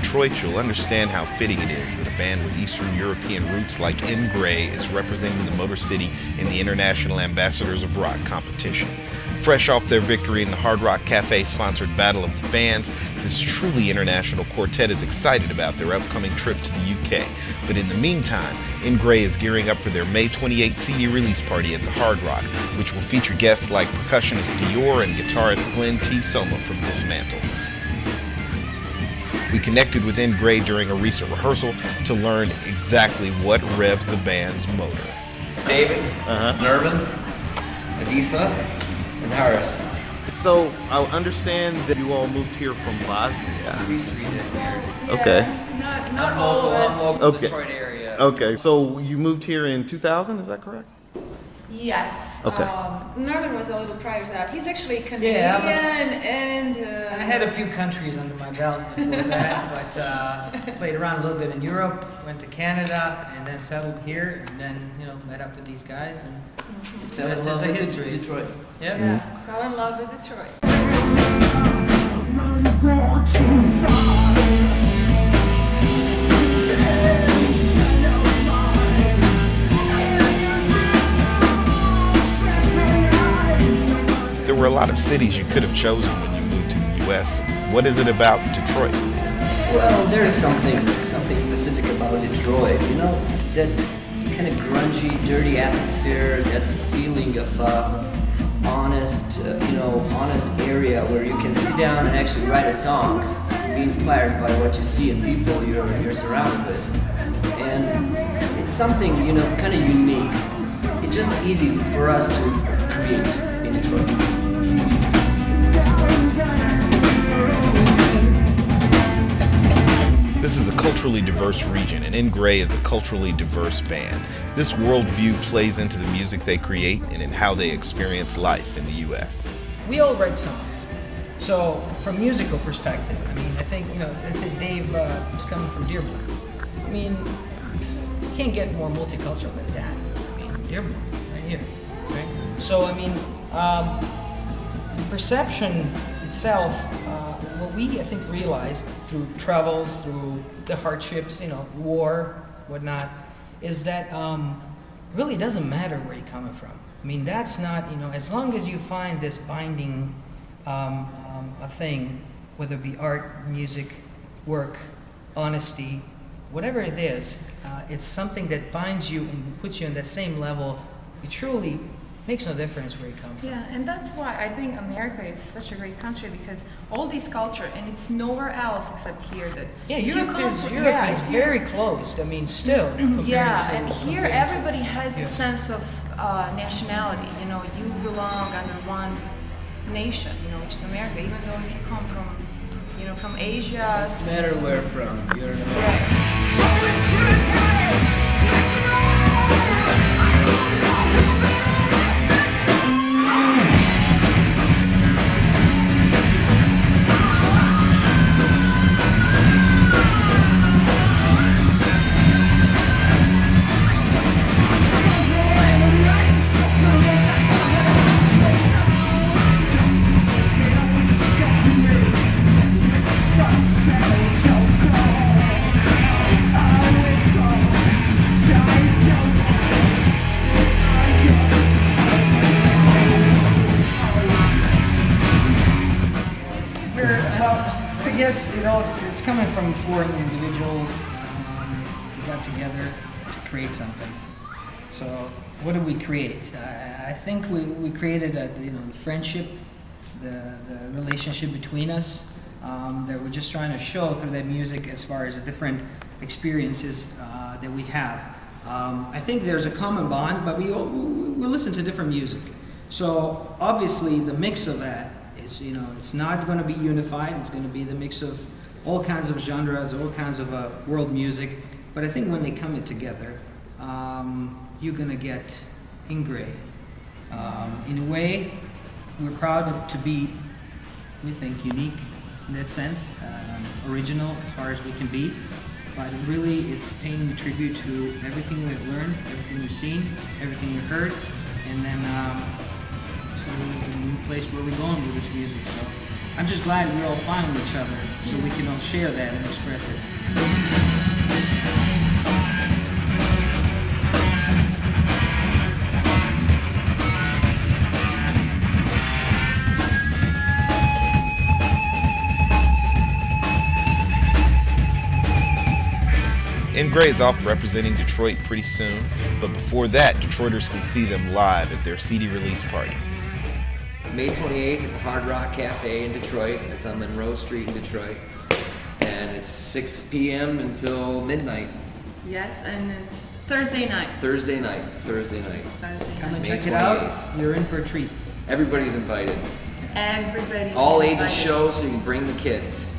Detroit, you'll understand how fitting it is that a band with Eastern European roots like INGRAY is representing the Motor City in the International Ambassadors of Rock competition. Fresh off their victory in the Hard Rock Cafe-sponsored Battle of the Bands, this truly international quartet is excited about their upcoming trip to the UK. But in the meantime, INGRAY is gearing up for their May 28 CD release party at the Hard Rock, which will feature guests like percussionist Dior and guitarist Glenn T. Soma from Dismantle. We connected with INGRAY during a recent rehearsal to learn exactly what revs the band's motor. David, Nervin, Adisa, and Harris. So I understand that you all moved here from Bosnia. These three did here. Okay. Not all of us. Local Okay. Detroit area. Okay. So you moved here in 2000, is that correct? Yes. Okay. Northern was a little prior to that. He's actually Canadian and. I had a few countries under my belt before that, but played around a little bit in Europe, went to Canada, and then settled here, and then met up with these guys, and Fell in this is love the with history. Detroit. Yep. Yeah, fell in love with Detroit. There were a lot of cities you could have chosen when you moved to the US. What is it about Detroit? Well, there is something specific about Detroit. That kind of grungy, dirty atmosphere, that feeling of honest area where you can sit down and actually write a song, be inspired by what you see and people you're surrounded with. And it's something, kind of unique. It's just easy for us to create in Detroit. This is a culturally diverse region, and INGRAY is a culturally diverse band. This worldview plays into the music they create and in how they experience life in the U.S. We all write songs. So, from musical perspective, I think, let's say Dave is coming from Dearborn. You can't get more multicultural than that. Dearborn, right here, right? So, the perception itself, what we, I think, realized through travels, through the hardships, war, whatnot, is that really doesn't matter where you're coming from. That's not, as long as you find this binding a thing, whether it be art, music, work, honesty, whatever it is, it's something that binds you and puts you on that same level. It truly makes no difference where you come from. Yeah, and that's why I think America is such a great country, because all this culture, and it's nowhere else except here. That Yeah, if you Europe come is from- Europe yeah, is if you- very closed. Still. compared Yeah, to- and here compared to- everybody has the Yes. sense of nationality. You belong under one nation, which is America. Even though if you come from Asia, No matter where from, you're in America. right? I guess it's coming from four individuals who got together to create something. So what did we create? I think we created the friendship, the relationship between us that we're just trying to show through that music as far as the different experiences that we have. I think there's a common bond, but we listen to different music. So obviously the mix of that is, it's not going to be unified. It's going to be the mix of all kinds of genres, all kinds of world music. But I think when they come together, you're going to get INGRAY. In a way, we're proud to be, we think, unique in that sense, original as far as we can be. But really, it's paying the tribute to everything we've learned, everything we've seen, everything we've heard, and then to a new place where we're going with this music. So I'm just glad we're all fine with each other, so we can all share that and express it. INGRAY is off representing Detroit pretty soon, but before that, Detroiters can see them live at their CD release party. May 28th at the Hard Rock Cafe in Detroit. It's on Monroe Street in Detroit. And it's 6 p.m. until midnight. Yes, and it's Thursday night. Thursday night. It's Thursday night. Thursday Come and May check it 28th. out. You're in for a treat. Everybody's invited. Everybody. All ages show, so you can bring the kids.